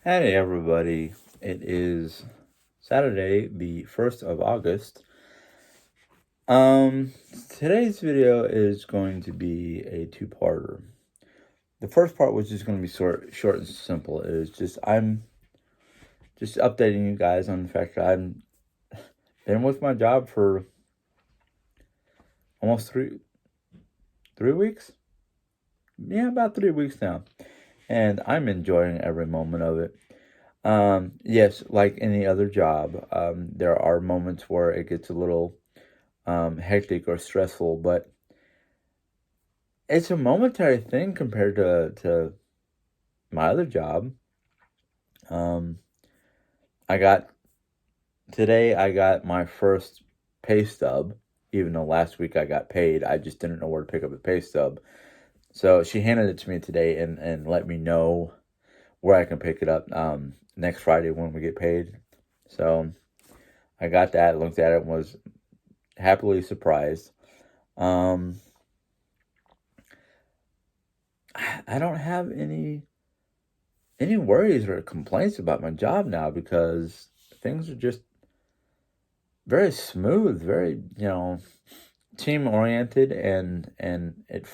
Hey everybody, it is Saturday, the 1st of August. Um, Today's video is going to be a two-parter. The first part was just going to be short and simple. It is just I'm just updating you guys on the fact that I've been with my job for almost three weeks. Yeah, about 3 weeks now, and I'm enjoying every moment of it. Yes, like any other job, there are moments where it gets a little hectic or stressful, but it's a momentary thing compared to my other job. Um, I got Today I got my first pay stub, even though last week I got paid. I just didn't know where to pick up the pay stub. So she handed it to me today and let me know where I can pick it up next Friday when we get paid. So I got that, looked at it, and was happily surprised. Um, I don't have any worries or complaints about my job now because things are just very smooth, very, team oriented and it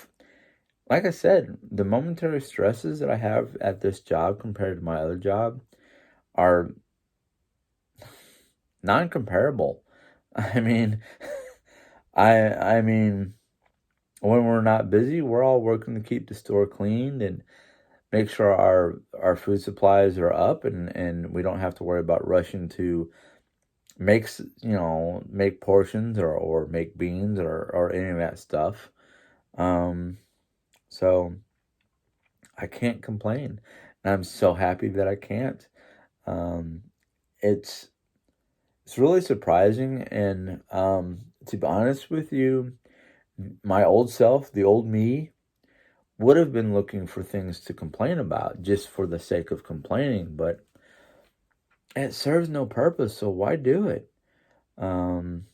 like I said, the momentary stresses that I have at this job compared to my other job are non-comparable. I mean, I mean, when we're not busy, we're all working to keep the store clean and make sure our food supplies are up and we don't have to worry about rushing to make portions or make beans or any of that stuff. Um, so I can't complain. And I'm so happy that I can't. Um, it's it's really surprising and to be honest with you, my old self, the old me, would have been looking for things to complain about just for the sake of complaining, but it serves no purpose, so why do it? Um,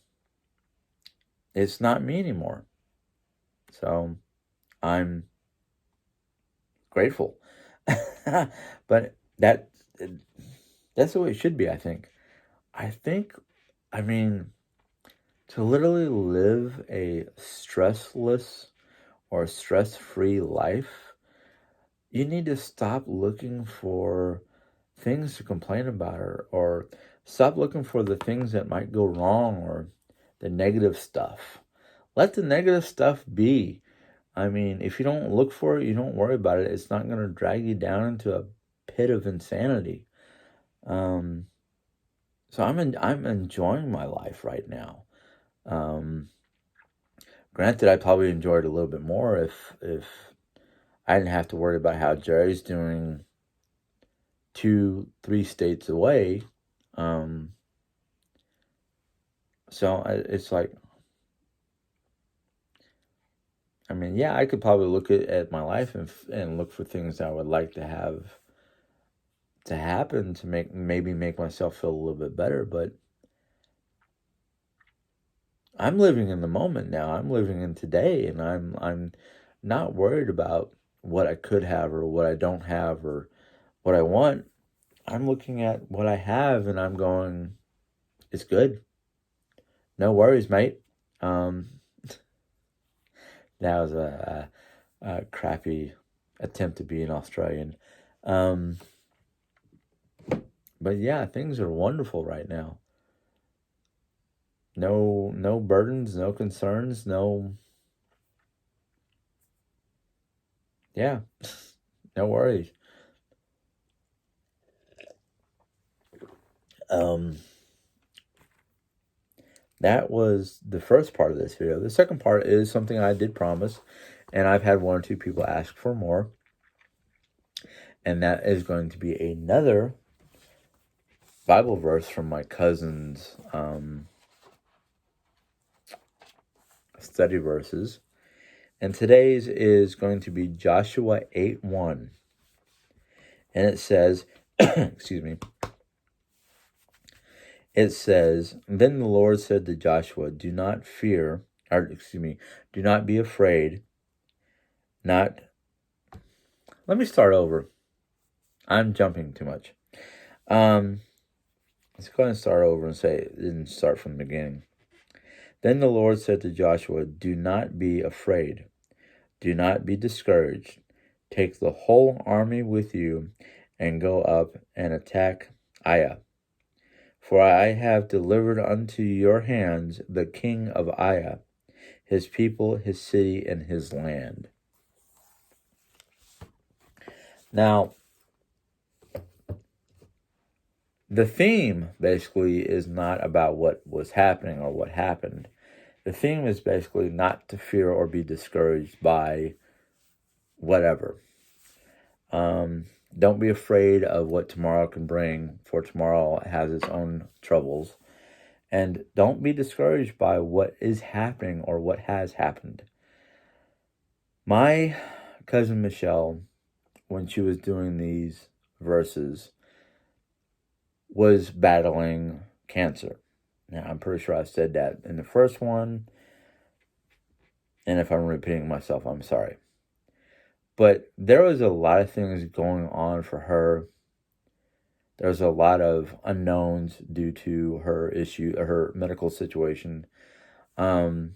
it's not me anymore. So I'm grateful. But that's the way it should be, I think. I think, I mean, to literally live a stressless or stress-free life, you need to stop looking for things to complain about or stop looking for the things that might go wrong or the negative stuff. Let the negative stuff be. I mean, if you don't look for it, you don't worry about it, it's not going to drag you down into a pit of insanity. Um, so I'm enjoying my life right now. Um, Granted, I probably enjoyed it a little bit more if I didn't have to worry about how Jerry's doing 2, 3 states away. Um, it's like, I mean, yeah, I could probably look at my life and look for things I would like to have to happen to make myself feel a little bit better, but I'm living in the moment now. I'm living in today, and I'm not worried about what I could have or what I don't have or what I want. I'm looking at what I have, and I'm going, it's good. No worries, mate. Um, that was a crappy attempt to be an Australian. Um, but yeah, things are wonderful right now. No burdens, no concerns, no, yeah, no worries. Um, that was the first part of this video. The second part is something I did promise, and I've had one or two people ask for more, and that is going to be another Bible verse from my cousin's study verses. And today's is going to be Joshua 8:1. And it says, excuse me, it says, Then the Lord said to Joshua, do not fear, or excuse me, do not be afraid, not, let me start over. I'm jumping too much. Let's go ahead and start over and start from the beginning. Then the Lord said to Joshua, "Do not be afraid. Do not be discouraged. Take the whole army with you and go up and attack Ai. For I have delivered unto your hands the king of Ai, his people, his city, and his land." Now, the theme basically is not about what was happening or what happened. The theme is basically not to fear or be discouraged by whatever. Don't be afraid of what tomorrow can bring, for tomorrow has its own troubles. And don't be discouraged by what is happening or what has happened. My cousin Michelle, when she was doing these verses, was battling cancer. Now, I'm pretty sure I said that in the first one, and if I'm repeating myself, I'm sorry. But there was a lot of things going on for her. There's a lot of unknowns due to her medical situation. And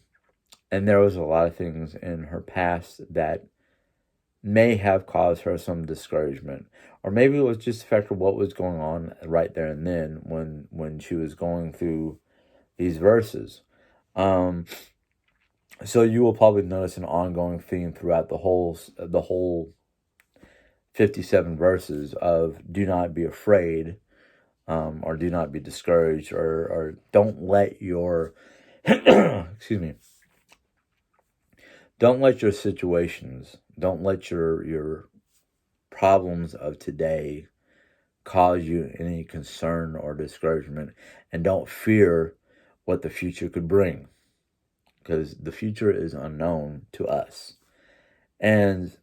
there was a lot of things in her past that may have caused her some discouragement. Or maybe it was just the fact of what was going on right there and then when she was going through these verses. So you will probably notice an ongoing theme throughout the whole 57 verses of do not be afraid, or do not be discouraged, or don't let your excuse me, don't let your situations, don't let your problems of today cause you any concern or discouragement, and don't fear what the future could bring, because the future is unknown to us. And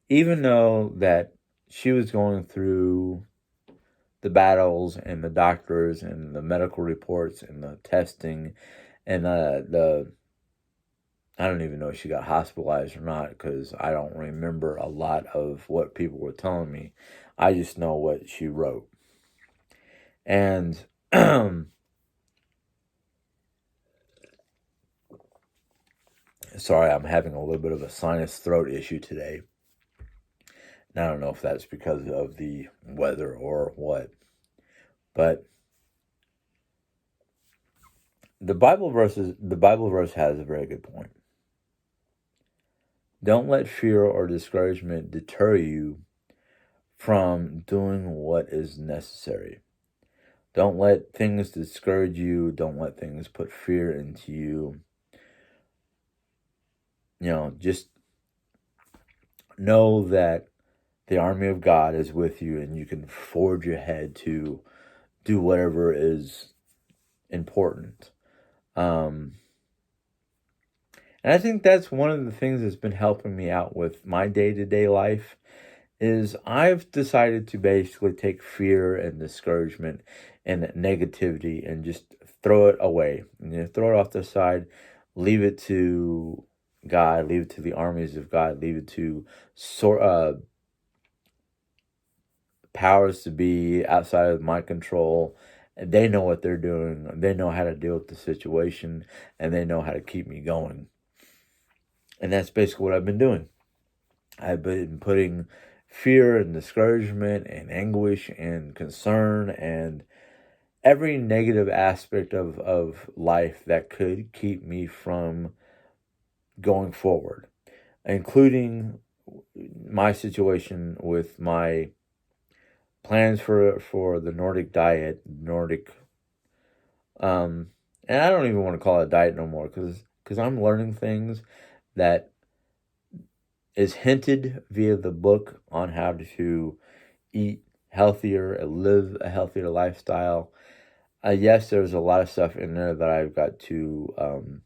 even though that she was going through the battles and the doctors and the medical reports and the testing and I don't even know if she got hospitalized or not, because I don't remember a lot of what people were telling me. I just know what she wrote. And sorry, I'm having a little bit of a sinus throat issue today. And I don't know if that's because of the weather or what. But the Bible verse has a very good point. Don't let fear or discouragement deter you from doing what is necessary. Don't let things discourage you. Don't let things put fear into you. Just know that the army of God is with you and you can forge ahead to do whatever is important. And I think that's one of the things that's been helping me out with my day-to-day life is I've decided to basically take fear and discouragement and negativity and just throw it away. Throw it off to the side, leave it to God, leave it to the armies of God, leave it to powers to be outside of my control. They know what they're doing. They know how to deal with the situation, and they know how to keep me going. And that's basically what I've been doing. I've been putting fear and discouragement and anguish and concern and every negative aspect of life that could keep me from going forward, including my situation with my plans for the Nordic diet, and I don't even want to call it a diet no more, because I'm learning things that is hinted via the book on how to eat healthier and live a healthier lifestyle. Yes, there's a lot of stuff in there that I've got to,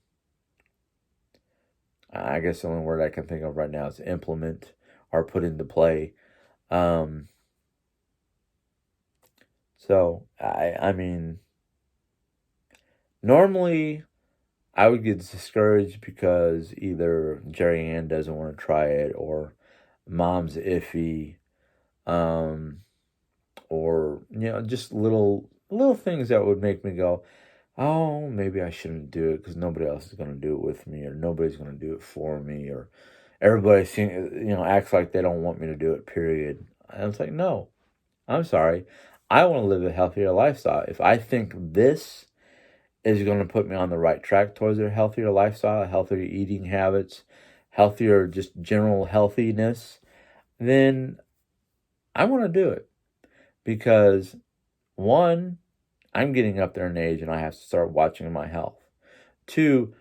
I guess the only word I can think of right now is implement or put into play. So, I mean, normally I would get discouraged because either Jerry Ann doesn't want to try it or mom's iffy. um, or just little things that would make me go, oh, maybe I shouldn't do it because nobody else is going to do it with me, or nobody's going to do it for me, or everybody acts like they don't want me to do it. Period. And it's like, no, I'm sorry. I want to live a healthier lifestyle. If I think this is going to put me on the right track towards a healthier lifestyle, healthier eating habits, healthier just general healthiness, then I want to do it because one, I'm getting up there in age and I have to start watching my health. Two,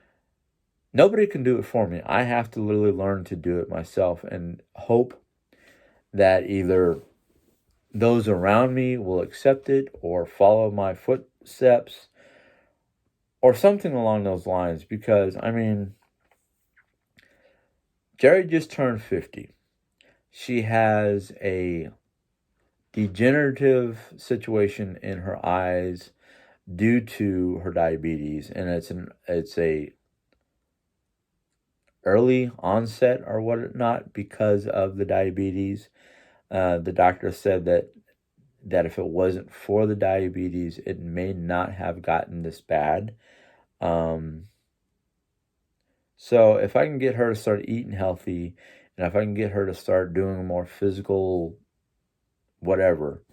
nobody can do it for me. I have to literally learn to do it myself and hope that either those around me will accept it or follow my footsteps or something along those lines. Because, I mean, Jerry just turned 50. She has a degenerative situation in her eyes due to her diabetes, and it's a early onset or whatnot because of the diabetes. The doctor said that if it wasn't for the diabetes, it may not have gotten this bad. Um, so if I can get her to start eating healthy, and if I can get her to start doing more physical whatever,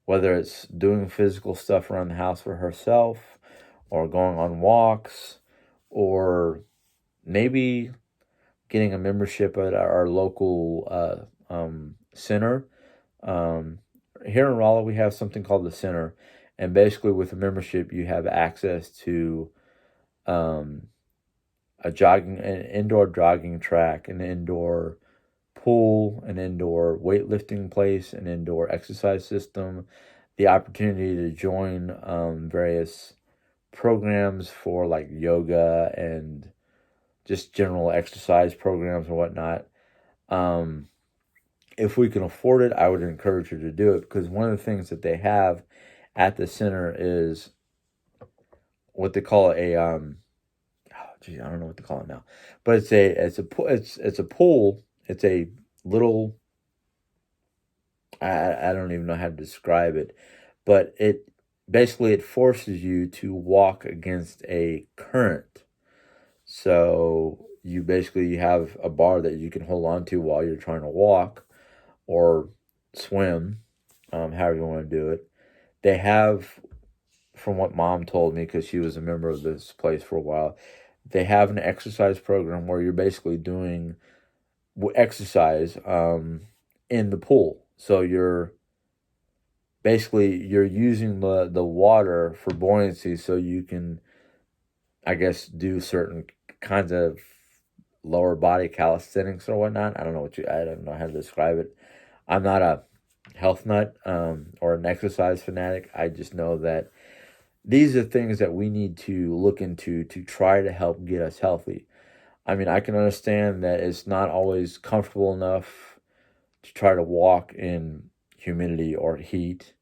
whether it's doing physical stuff around the house for herself, or going on walks, or maybe getting a membership at our local center. Um, Here in Raleigh, we have something called the center, and basically, with a membership, you have access to um, an indoor jogging track, an indoor pool, an indoor weightlifting place, an indoor exercise system, the opportunity to join various programs for like yoga and just general exercise programs and whatnot. Um, if we can afford it, I would encourage her to do it because one of the things that they have at the center is what they call I don't know what to call it now, but it's a pool. It's a little, I don't even know how to describe it, but it forces you to walk against a current. So you have a bar that you can hold on to while you're trying to walk or swim, however you want to do it. They have, from what mom told me, because she was a member of this place for a while, they have an exercise program where you're basically doing exercise in the pool. So you're using the water for buoyancy, so you can, I guess, do certain kinds of lower body calisthenics or whatnot. I don't know how to describe it. I'm not a health nut or an exercise fanatic. I just know that these are things that we need to look into to try to help get us healthy. I mean, I can understand that it's not always comfortable enough to try to walk in humidity or heat.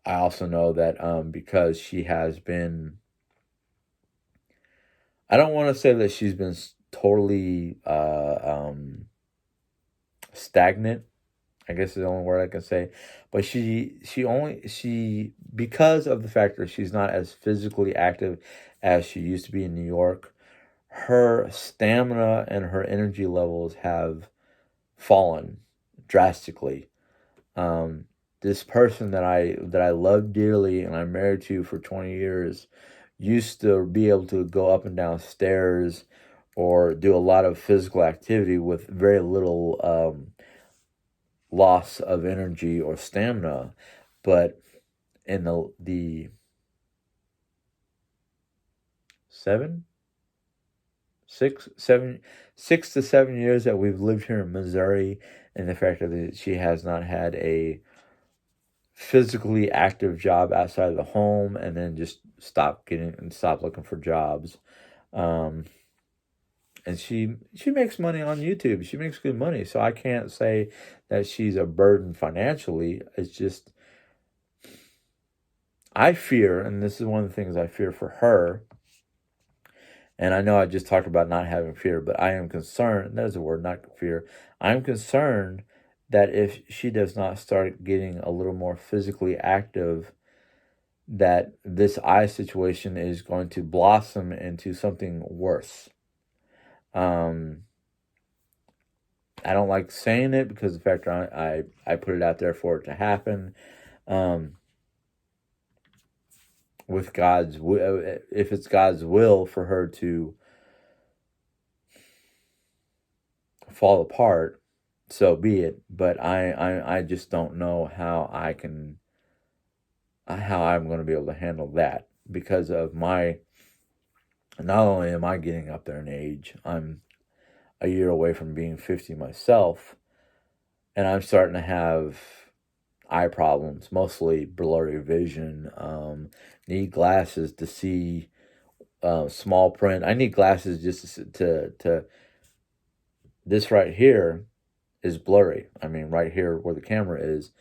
I also know that because she has been, I don't want to say that she's been totally stagnant, I guess is the only word I can say. But she because of the fact that she's not as physically active as she used to be in New York, her stamina and her energy levels have fallen drastically. Um, this person that I love dearly and I'm married to for 20 years used to be able to go up and down stairs or do a lot of physical activity with very little loss of energy or stamina. But in the 7, 6 to 7 years that we've lived here in Missouri, and the fact that she has not had a physically active job outside of the home, and then just stop looking for jobs. Um, and she makes money on YouTube. She makes good money, so I can't say that she's a burden financially. It's just I fear, and this is one of the things I fear for her. And I know I just talked about not having fear, but I am concerned. There's a word, not fear. I'm concerned that if she does not start getting a little more physically active, that this eye situation is going to blossom into something worse. Um, I don't like saying it because the fact I put it out there for it to happen. Um, with if it's God's will for her to fall apart, so be it. But I just don't know how I'm going to be able to handle that because of my. Not only am I getting up there in age, I'm a year away from being 50 myself, and I'm starting to have eye problems, mostly blurry vision. Need glasses to see small print. I need glasses just to this right here is blurry. I mean, right here where the camera is,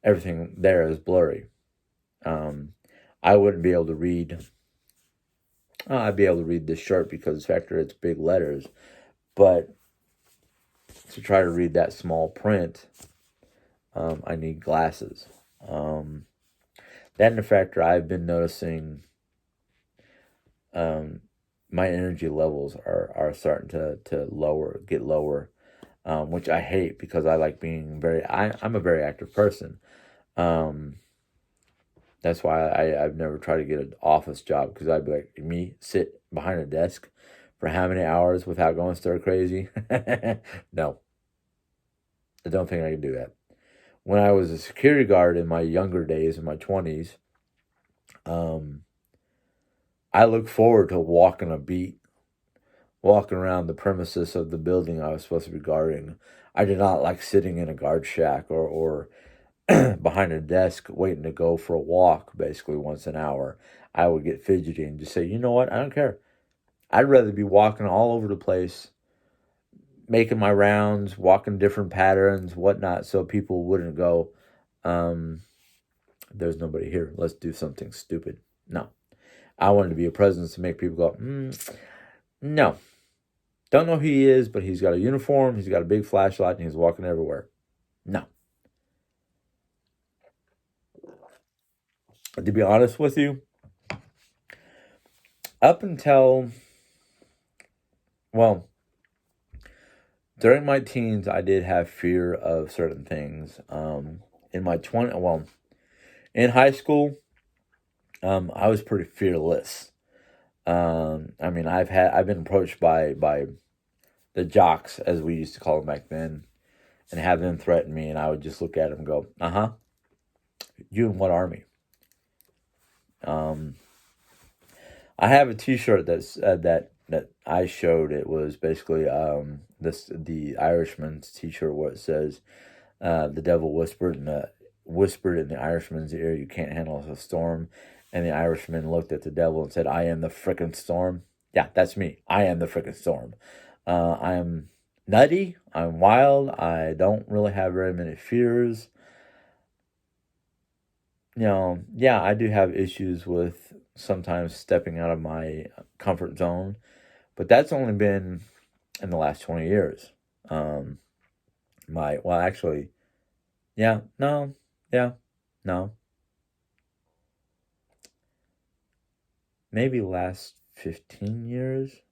everything there is blurry. Um, I wouldn't be able to read. I'd be able to read this shirt because the fact that it's big letters, but to try to read that small print, I need glasses. That and the fact that I've been noticing um, my energy levels are starting to get lower, which I hate because I like being I'm a very active person. Um, that's why I've never tried to get an office job because I'd be like, me sit behind a desk for how many hours without going stir crazy? No, I don't think I can do that. When I was a security guard in my younger days, in my 20s, um, I look forward to walking around the premises of the building I was supposed to be guarding. I did not like sitting in a guard shack or behind a desk waiting to go for a walk basically once an hour. I would get fidgety and just say, you know what? I don't care. I'd rather be walking all over the place, making my rounds, walking different patterns, whatnot, so people wouldn't go, um, there's nobody here. Let's do something stupid. No. I wanted to be a presence to make people go, no. Don't know who he is, but he's got a uniform, he's got a big flashlight, and he's walking everywhere. No. To be honest with you, up until, well, during my teens, I did have fear of certain things. In my 20, well, in high school, I was pretty fearless. I mean, I've been approached by the jocks, as we used to call them back then, and have them threaten me, and I would just look at them and go, you in what army? Um, I have a T-shirt that I showed. It was basically the Irishman's T-shirt where it says, "The devil whispered in the Irishman's ear, you can't handle a storm," and the Irishman looked at the devil and said, "I am the frickin' storm." Yeah, that's me. I am the frickin' storm. I am nutty. I'm wild. I don't really have very many fears. Yeah, I do have issues with sometimes stepping out of my comfort zone, but that's only been in the last 20 years. Um, well, actually, yeah, no, yeah, no, maybe last 15 years.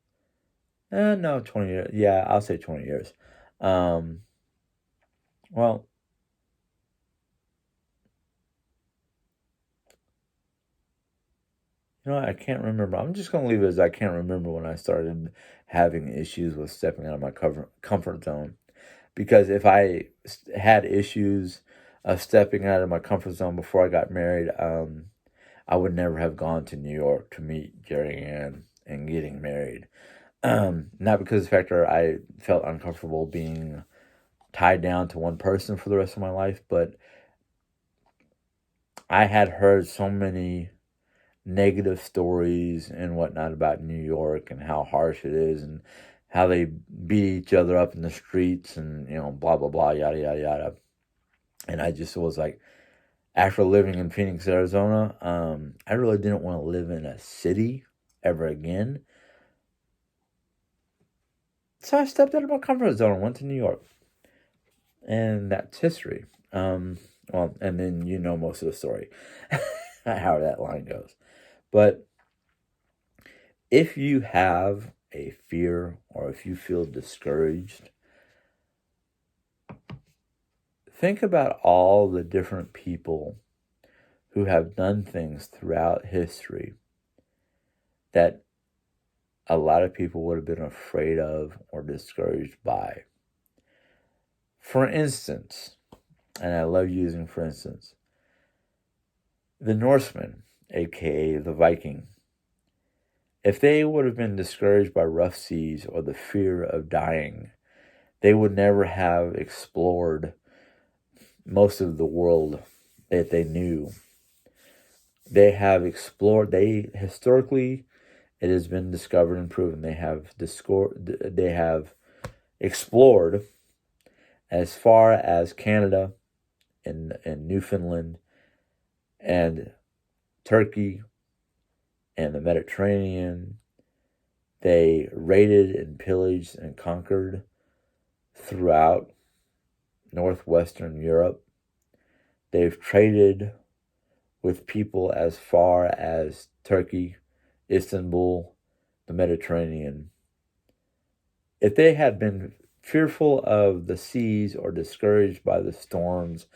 No, 20 years. Yeah, I'll say 20 years. Um, well, I can't remember. I'm just going to leave it as I can't remember when I started having issues with stepping out of my comfort zone. Because if I had issues of stepping out of my comfort zone before I got married, I would never have gone to New York to meet Jerry Ann and getting married. Not because of the fact that I felt uncomfortable being tied down to one person for the rest of my life, but I had heard so many negative stories and whatnot about New York and how harsh it is and how they beat each other up in the streets and blah blah blah yada yada yada. And I just was like, after living in Phoenix, Arizona, I really didn't want to live in a city ever again. So I stepped out of my comfort zone and went to New York. And that's history. Well, and then you know most of the story, how that line goes. But if you have a fear or if you feel discouraged, think about all the different people who have done things throughout history that a lot of people would have been afraid of or discouraged by. For instance, and I love using for instance, the Norsemen, aka the Viking, if they would have been discouraged by rough seas or the fear of dying, they would never have explored most of the world that they knew. They have explored, historically, it has been discovered and proven they have explored as far as Canada and Newfoundland and Turkey and the Mediterranean. They raided and pillaged and conquered throughout northwestern Europe. They've traded with people as far as Turkey, Istanbul, the Mediterranean. If they had been fearful of the seas or discouraged by the storms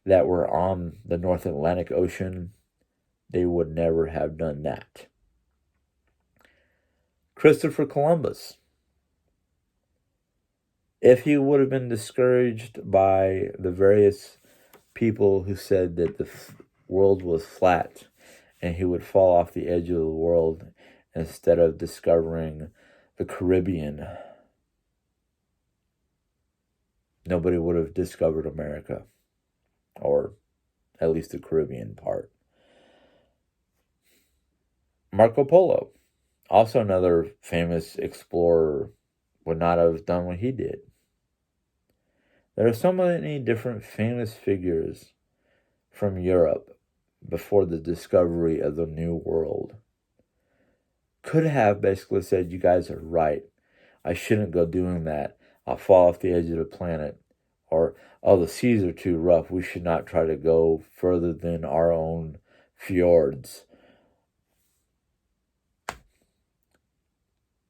that were on the North Atlantic Ocean, they would never have done that. Christopher Columbus, if he would have been discouraged by the various people who said that the world was flat and he would fall off the edge of the world instead of discovering the Caribbean, nobody would have discovered America, or at least the Caribbean part. Marco Polo, also another famous explorer, would not have done what he did. There are so many different famous figures from Europe before the discovery of the New World. Could have basically said, you guys are right. I shouldn't go doing that. I'll fall off the edge of the planet. Or, oh, the seas are too rough. We should not try to go further than our own fjords.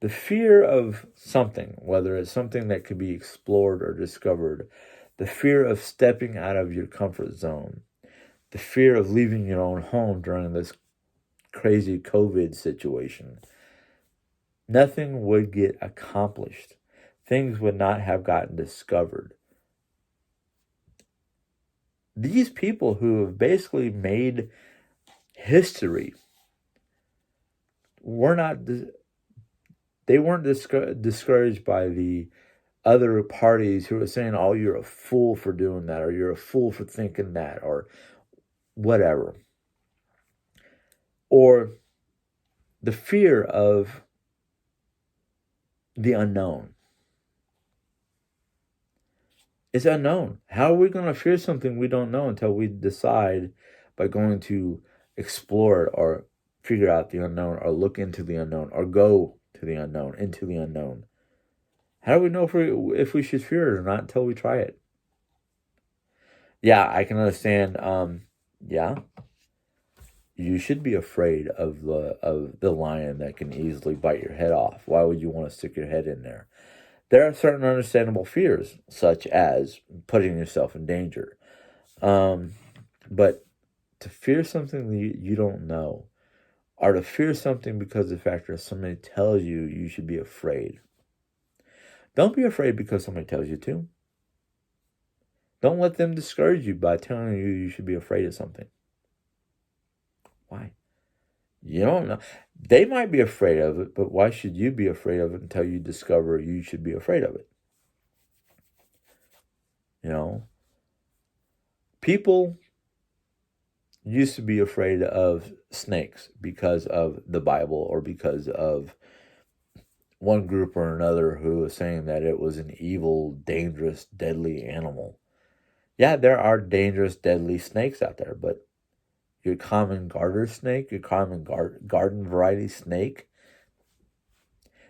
The fear of something, whether it's something that could be explored or discovered, the fear of stepping out of your comfort zone, the fear of leaving your own home during this crazy COVID situation, nothing would get accomplished. Things would not have gotten discovered. These people who have basically made history weren't discouraged by the other parties who are saying, oh, you're a fool for doing that, or you're a fool for thinking that, or whatever. Or the fear of the unknown. It's unknown. How are we going to fear something we don't know until we decide by going to explore it or figure out the unknown or look into the unknown or go to the unknown, into the unknown? How do we know if we should fear it or not until we try it? Yeah, I can understand. Yeah, you should be afraid of the lion that can easily bite your head off. Why would you want to stick your head in there? There are certain understandable fears, such as putting yourself in danger. But to fear something that you don't know, or to fear something because of the fact that somebody tells you you should be afraid. Don't be afraid because somebody tells you to. Don't let them discourage you by telling you you should be afraid of something. Why? You don't know. They might be afraid of it, but why should you be afraid of it until you discover you should be afraid of it? You know? People used to be afraid of snakes because of the Bible or because of one group or another who was saying that it was an evil, dangerous, deadly animal. Yeah, there are dangerous, deadly snakes out there, but your common garter snake, your common garden variety snake,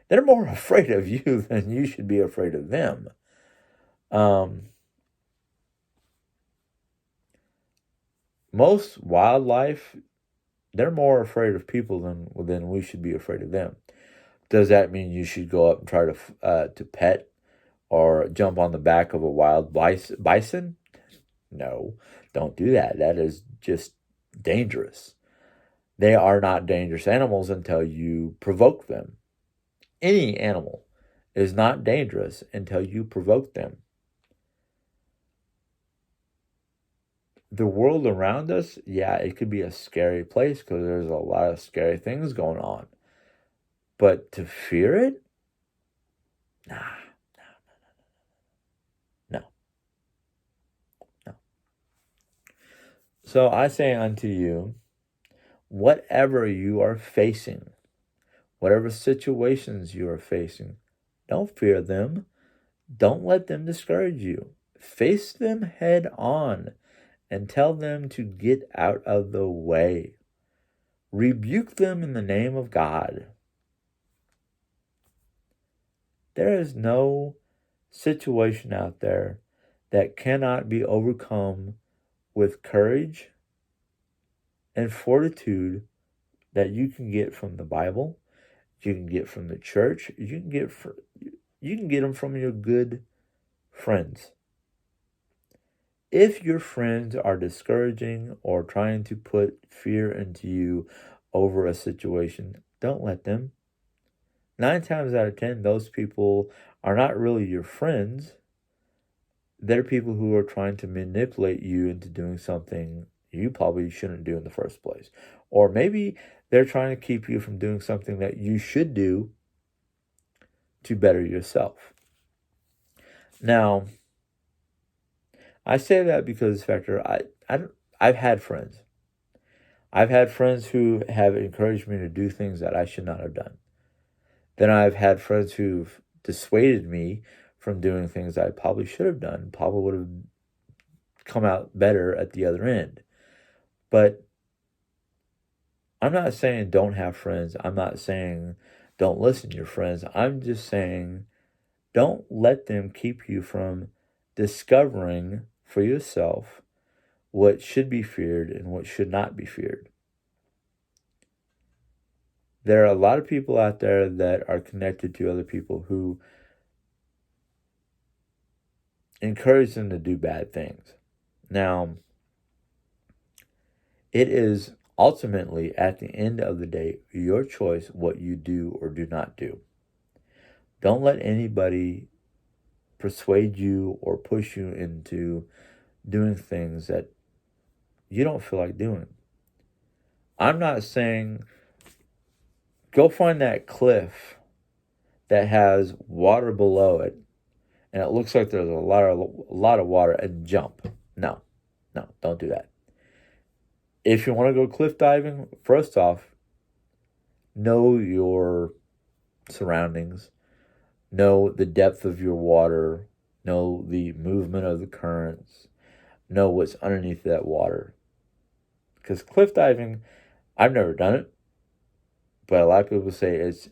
they're more afraid of you than you should be afraid of them. most wildlife, they're more afraid of people than we should be afraid of them. Does that mean you should go up and try to pet or jump on the back of a wild bison? No, don't do that. That is just dangerous. They are not dangerous animals until you provoke them. Any animal is not dangerous until you provoke them. The world around us, yeah, it could be a scary place because there's a lot of scary things going on. But to fear it? Nah, no, no. So I say unto you, whatever you are facing, whatever situations you are facing, don't fear them. Don't let them discourage you. Face them head on and tell them to get out of the way. Rebuke them in the name of God. There is no situation out there that cannot be overcome with courage and fortitude that you can get from the Bible, you can get from the church, you can get them from your good friends. If your friends are discouraging or trying to put fear into you over a situation, don't let them. 9 times out of 10, those people are not really your friends. They're people who are trying to manipulate you into doing something you probably shouldn't do in the first place. Or maybe they're trying to keep you from doing something that you should do to better yourself. Now, I say that because, Factor, I've had friends. I've had friends who have encouraged me to do things that I should not have done. Then I've had friends who've dissuaded me from doing things I probably should have done, probably would have come out better at the other end. But I'm not saying don't have friends. I'm not saying don't listen to your friends. I'm just saying don't let them keep you from discovering for yourself what should be feared and what should not be feared. There are a lot of people out there that are connected to other people who encourage them to do bad things. Now, it is ultimately, at the end of the day, your choice what you do or do not do. Don't let anybody persuade you or push you into doing things that you don't feel like doing. I'm not saying go find that cliff that has water below it and it looks like there's a lot of water and jump. No, don't do that. If you want to go cliff diving, first off, know your surroundings, know the depth of your water, know the movement of the currents, know what's underneath that water. Because cliff diving, I've never done it, but a lot of people say it's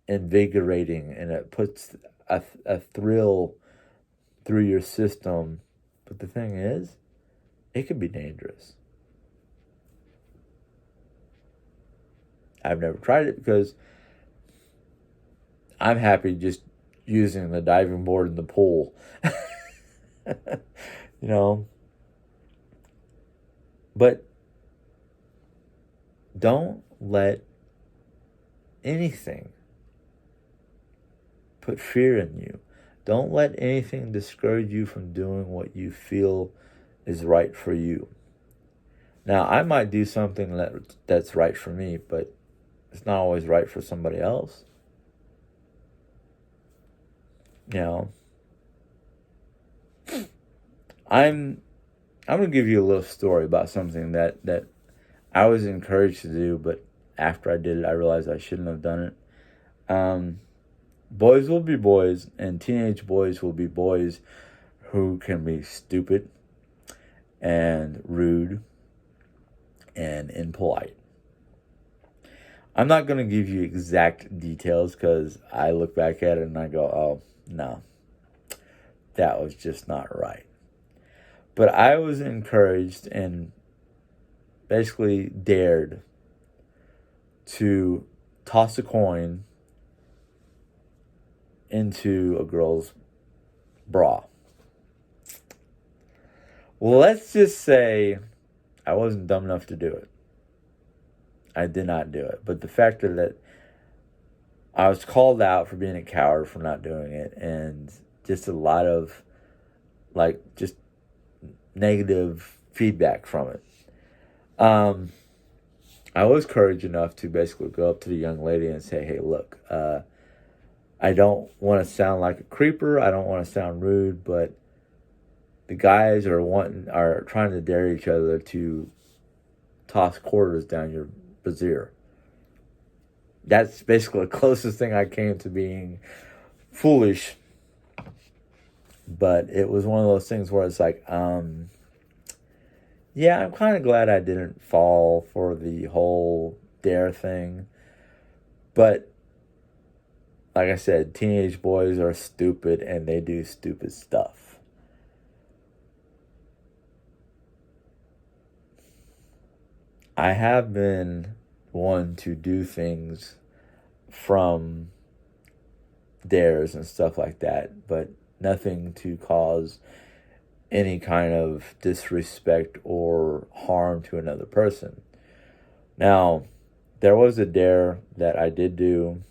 invigorating and it puts a thrill through your system. But the thing is, it can be dangerous. I've never tried it because I'm happy just using the diving board in the pool. You know? But don't let anything put fear in you. Don't let anything discourage you from doing what you feel is right for you. Now, I might do something that's right for me, but it's not always right for somebody else. You know, I'm gonna give you a little story about something that I was encouraged to do, but after I did it, I realized I shouldn't have done it. Boys will be boys, and teenage boys will be boys who can be stupid and rude and impolite. I'm not going to give you exact details because I look back at it and I go, oh, no, that was just not right. But I was encouraged and basically dared to toss a coin into a girl's bra. Well, let's just say I wasn't dumb enough to do it. I did not do it. But the fact that I was called out for being a coward for not doing it, and just a lot of, like, just negative feedback from it. I was courage enough to basically go up to the young lady and say, hey, look, I don't want to sound like a creeper. I don't want to sound rude, but the guys are trying to dare each other to toss quarters down your brassiere. That's basically the closest thing I came to being foolish. But it was one of those things where it's like, yeah, I'm kind of glad I didn't fall for the whole dare thing. But like I said, teenage boys are stupid and they do stupid stuff. I have been one to do things from dares and stuff like that, but nothing to cause any kind of disrespect or harm to another person. Now, there was a dare that I did do,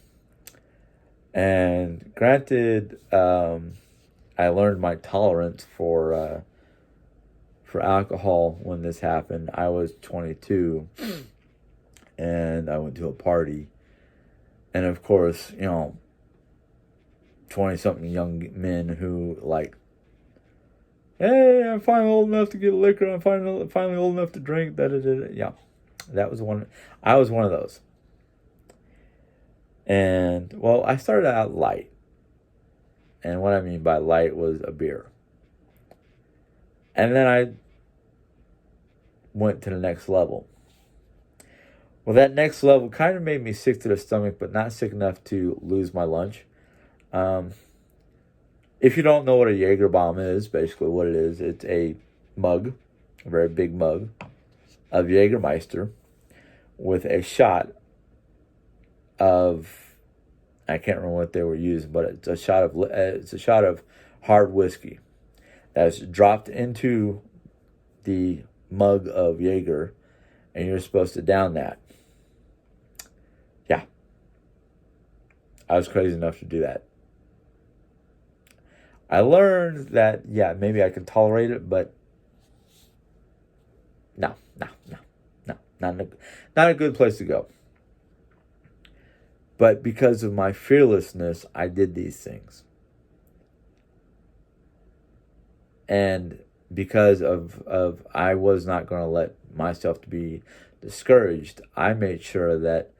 and granted, I learned my tolerance for alcohol when this happened. I was 22, and I went to a party, and of course, 20-something young men who, like, hey, I'm finally old enough to get liquor. I'm finally old enough to drink. Yeah, that was one. I was one of those. And, well, I started out light. And what I mean by light was a beer. And then I went to the next level. Well, that next level kind of made me sick to the stomach, but not sick enough to lose my lunch. If you don't know what a Jaeger bomb is, basically what it is, it's a mug, a very big mug of Jägermeister with a shot of, I can't remember what they were using, but it's a shot of hard whiskey that's dropped into the mug of Jaeger, and you're supposed to down that. Yeah, I was crazy enough to do that. I learned that, yeah, maybe I can tolerate it, but no, not a good place to go. But because of my fearlessness, I did these things. And because of I was not going to let myself to be discouraged, I made sure that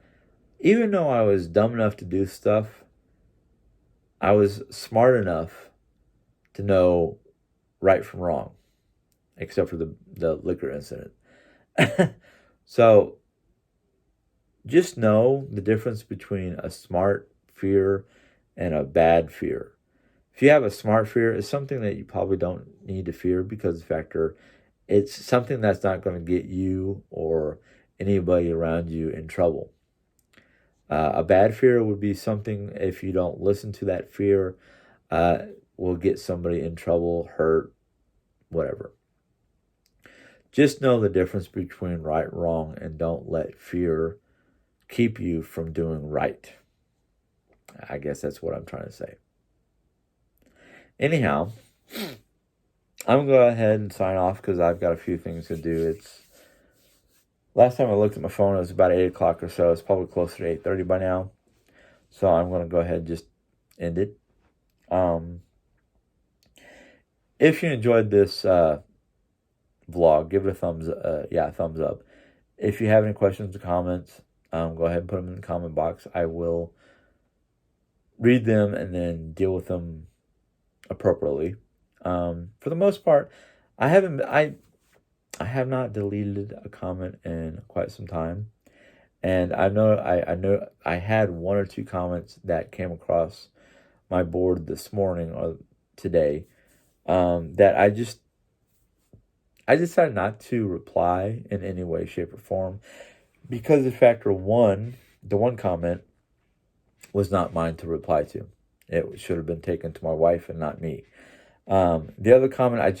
even though I was dumb enough to do stuff, I was smart enough to know right from wrong, except for the liquor incident. So just know the difference between a smart fear and a bad fear. If you have a smart fear, it's something that you probably don't need to fear because the factor, it's something that's not going to get you or anybody around you in trouble. A bad fear would be something, if you don't listen to that fear, will get somebody in trouble, hurt, whatever. Just know the difference between right and wrong, and don't let fear keep you from doing right. I guess that's what I'm trying to say. Anyhow, I'm going to go ahead and sign off because I've got a few things to do. Last time I looked at my phone, it was about 8 o'clock or so. It's probably closer to 8:30 by now. So I'm going to go ahead and just end it. If you enjoyed this vlog, give it a thumbs up. If you have any questions or comments, go ahead and put them in the comment box. I will read them and then deal with them appropriately. For the most part, I have not deleted a comment in quite some time, and I know I had one or two comments that came across my board this morning or today that I decided not to reply in any way, shape, or form because of factor one, the one comment was not mine to reply to. It should have been taken to my wife and not me. The other comment, I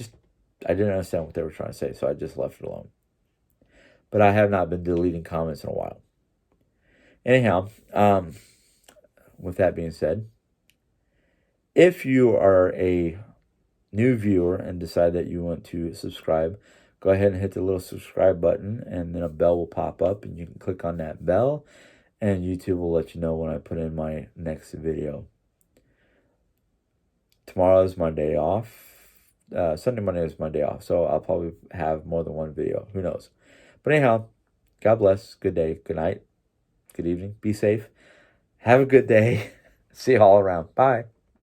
didn't understand what they were trying to say, so I just left it alone. But I have not been deleting comments in a while. Anyhow, with that being said, if you are a new viewer and decide that you want to subscribe, go ahead and hit the little subscribe button, and then a bell will pop up, and you can click on that bell, and YouTube will let you know when I put in my next video. Tomorrow is my day off. Sunday, Monday is my day off, so I'll probably have more than one video. Who knows? But anyhow, God bless. Good day. Good night. Good evening. Be safe. Have a good day. See you all around. Bye.